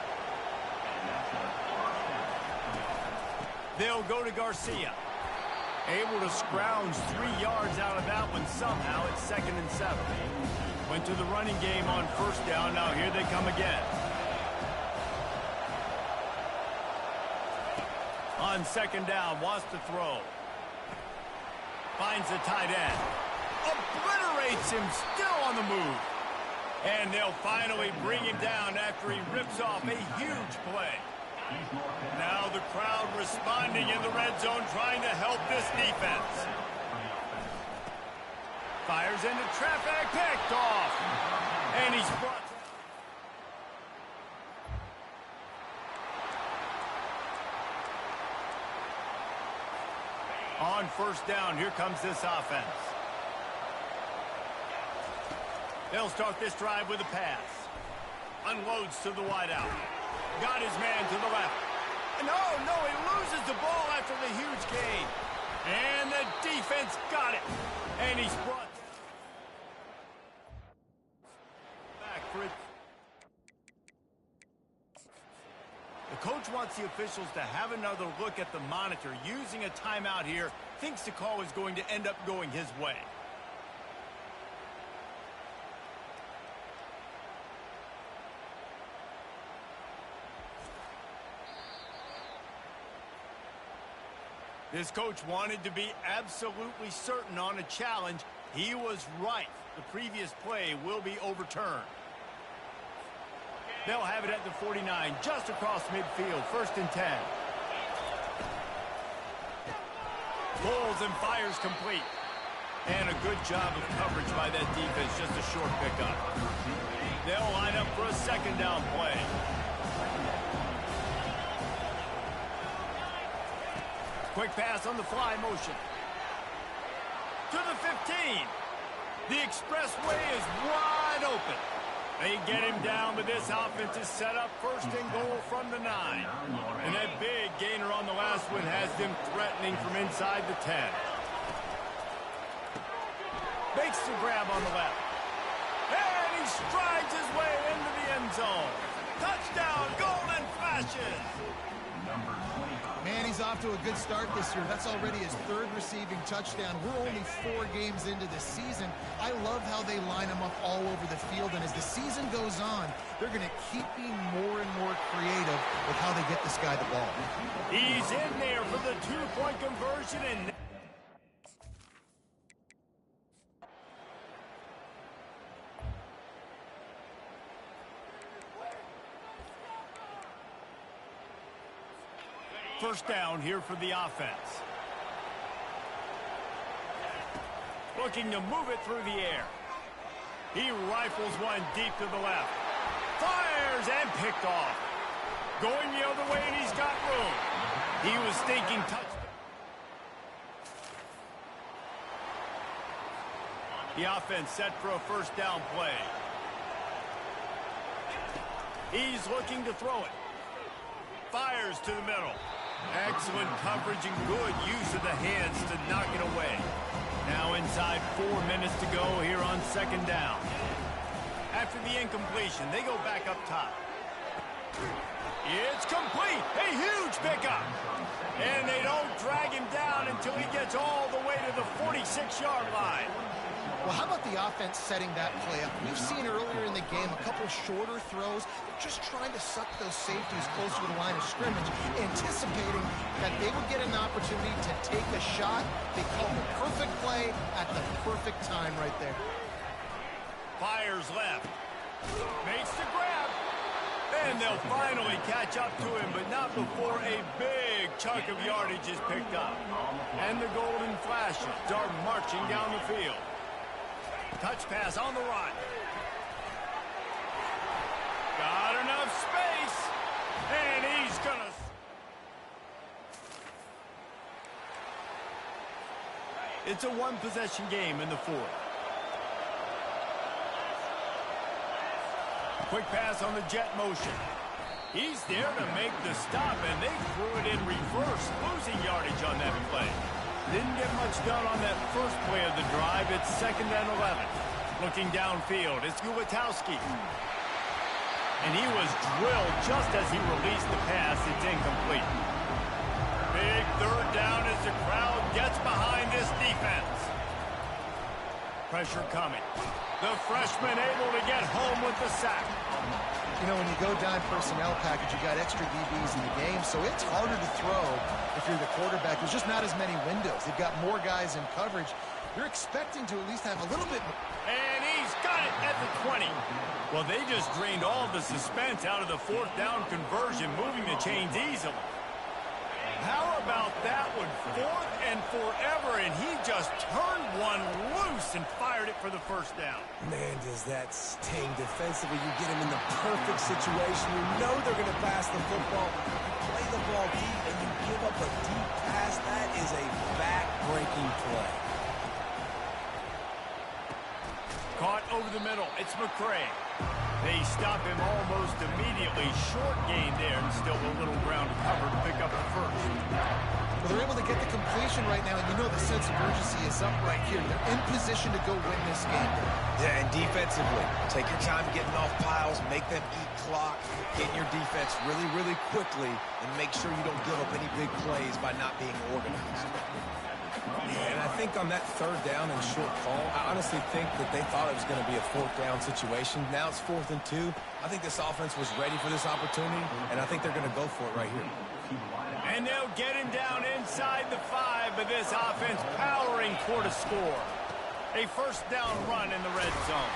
They'll go to Garcia. Able to scrounge 3 yards out of that one somehow. It's 2nd and 7. Went to the running game on 1st down. Now here they come again. On 2nd down, wants to throw. Finds the tight end. Obliterates him, still on the move. And they'll finally bring him down after he rips off a huge play. Now the crowd responding in the red zone, trying to help this defense. Fires into traffic, picked off. And he's brought. On 1st down, here comes this offense. They'll start this drive with a pass. Unloads to the wideout. Got his man to the left. No, he loses the ball after the huge gain. And the defense got it. And he's brought back for it. The coach wants the officials to have another look at the monitor. Using a timeout here, thinks the call is going to end up going his way. This coach wanted to be absolutely certain on a challenge. He was right. The previous play will be overturned. They'll have it at the 49, just across midfield, 1st and 10. Pulls and fires complete. And a good job of coverage by that defense, just a short pickup. They'll line up for a 2nd down play. Quick pass on the fly motion. To the 15. The expressway is wide open. They get him down, but this offense is set up 1st and goal from the 9. And that big gainer on the last one has them threatening from inside the 10. Makes the grab on the left. And he strides his way into the end zone. Touchdown, Golden Flashes. Man, he's off to a good start this year. That's already his 3rd receiving touchdown. We're only 4 games into the season. I love how they line him up all over the field, and as the season goes on, they're going to keep being more and more creative with how they get this guy the ball. He's in there for the 2-point conversion, and first down here for the offense. Looking to move it through the air. He rifles one deep to the left. Fires and picked off. Going the other way, and he's got room. He was thinking touchdown. The offense set for a 1st down play. He's looking to throw it. Fires to the middle. Excellent coverage and good use of the hands to knock it away. Now inside 4 minutes to go here on 2nd down. After the incompletion, they go back up top. It's complete. A huge pickup. And they don't drag him down until he gets all the way to the 46-yard line. Well, how about the offense setting that play up? We've seen earlier in the game a couple shorter throws. They're just trying to suck those safeties closer to the line of scrimmage, anticipating that they would get an opportunity to take a shot. They call the perfect play at the perfect time right there. Fires left. Makes the grab. And they'll finally catch up to him, but not before a big chunk of yardage is picked up. And the Golden Flashes are marching down the field. Touch pass on the run. Got enough space. And he's going to... It's a 1-possession game in the 4th. Quick pass on the jet motion. He's there to make the stop, and they threw it in reverse, losing yardage on that play. Didn't get much done on that first play of the drive. It's 2nd and 11. Looking downfield, it's Gulatowski. And he was drilled just as he released the pass. It's incomplete. Big 3rd down as the crowd gets behind this defense. Pressure coming. The freshman able to get home with the sack. You know, when you go down personnel package, you got extra DBs in the game, so it's harder to throw if you're the quarterback. There's just not as many windows. They've got more guys in coverage. You're expecting to at least have a little bit more. And he's got it at the 20. Well, they just drained all the suspense out of the 4th down conversion, moving the chains easily. How about that one? 4th and forever, and he just turned one loose and fired it for the 1st down. Man, does that sting defensively. You get him in the perfect situation. You know they're going to pass the football. You play the ball deep, and you give up a deep pass. That is a back-breaking play. Caught over the middle. It's McCray. They stop him almost immediately. Short gain there, and still a little ground to cover to pick up the 1st. Well, they're able to get the completion right now, and you know the sense of urgency is up right here. They're in position to go win this game. Yeah, and defensively, take your time getting off piles, make them eat clock, get in your defense really, really quickly, and make sure you don't give up any big plays by not being organized. And I think on that 3rd down and short call, I honestly think that they thought it was going to be a 4th down situation. Now it's 4th and 2. I think this offense was ready for this opportunity, and I think they're going to go for it right here. And they'll get him down inside the 5, but this offense powering toward a score. A first down run in the red zone.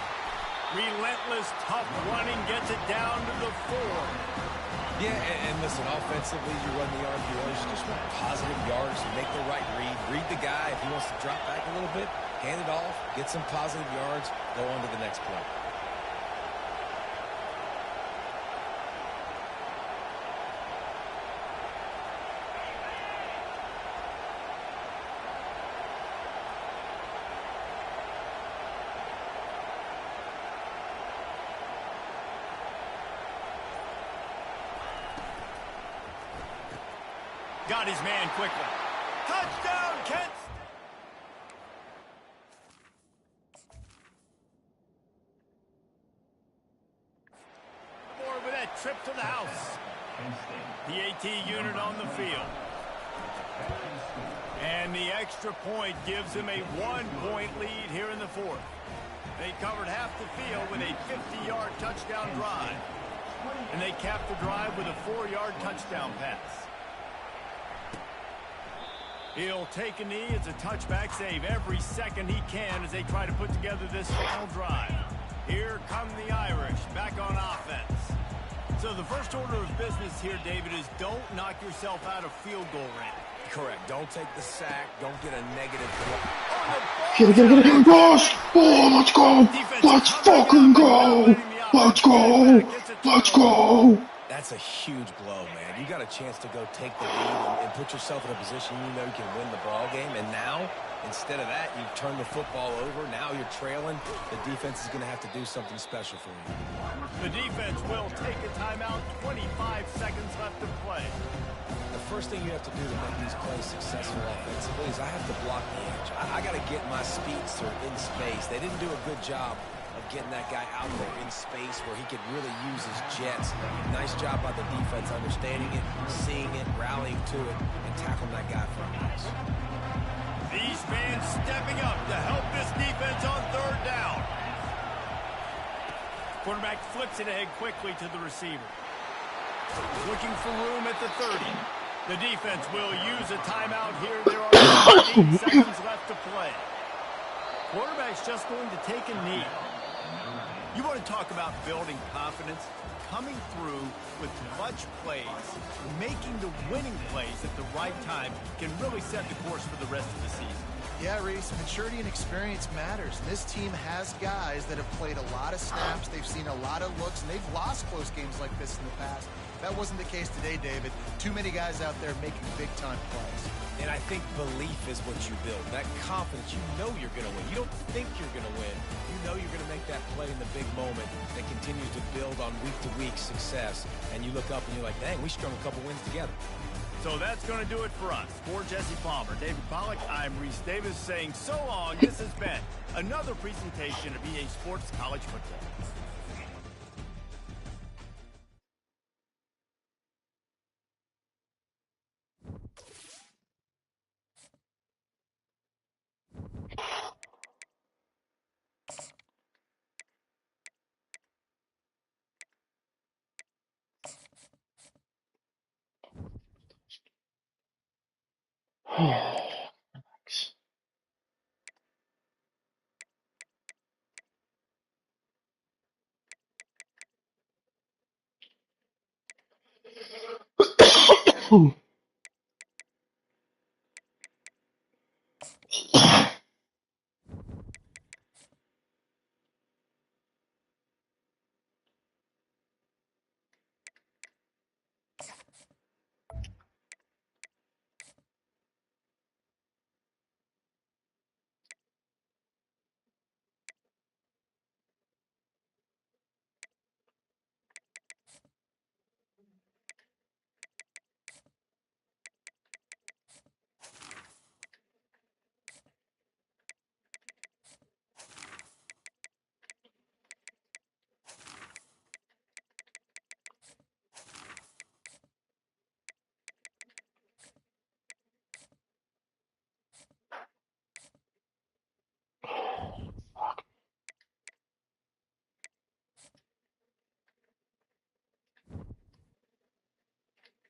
Relentless, tough running gets it down to the 4. Yeah, and listen, offensively, you run the RPOs, you just want positive yards, make the right read the guy. If he wants to drop back a little bit, hand it off, get some positive yards, go on to the next play. Got his man quickly. Touchdown, Kent! More with that trip to the house. The AT unit on the field. And the extra point gives him a 1-point lead here in the 4th. They covered half the field with a 50-yard touchdown drive. And they capped the drive with a 4-yard touchdown pass. He'll take a knee. It's a touchback save every second he can as they try to put together this final drive. Here come the Irish back on offense. So the first order of business here, David, is don't knock yourself out of field goal range. Correct. Don't take the sack. Don't get a negative Get it. Rush! Oh, let's go! Let's fucking go! Let's go! Let's go! That's a huge blow, man. You got a chance to go take the lead and put yourself in a position you know you can win the ball game. And now, instead of that, you've turned the football over. Now you're trailing. The defense is going to have to do something special for you. The defense will take a timeout. 25 seconds left to play. The first thing you have to do to make these plays successful offensively is I have to block the edge. I got to get my speedster in space. They didn't do a good job of getting that guy out there in space where he could really use his jets. Nice job by the defense understanding it, seeing it, rallying to it, and tackling that guy for a loss. These fans stepping up to help this defense on 3rd down. Quarterback flips it ahead quickly to the receiver. Looking for room at the 30. The defense will use a timeout here. There are 8 seconds left to play. Quarterback's just going to take a knee. You want to talk about building confidence? Coming through with clutch plays, making the winning plays at the right time can really set the course for the rest of the season. Yeah, Reese, maturity and experience matters. This team has guys that have played a lot of snaps. They've seen a lot of looks, and they've lost close games like this in the past. That wasn't the case today, David. Too many guys out there making big-time plays. And I think belief is what you build. That confidence, you know you're going to win. You don't think you're going to win. You know you're going to make that play in the big moment that continues to build on week-to-week success. And you look up and you're like, dang, we strung a couple wins together. So that's going to do it for us. For Jesse Palmer, David Pollack, I'm Reese Davis saying so long. This has been another presentation of EA Sports College Football. Relax.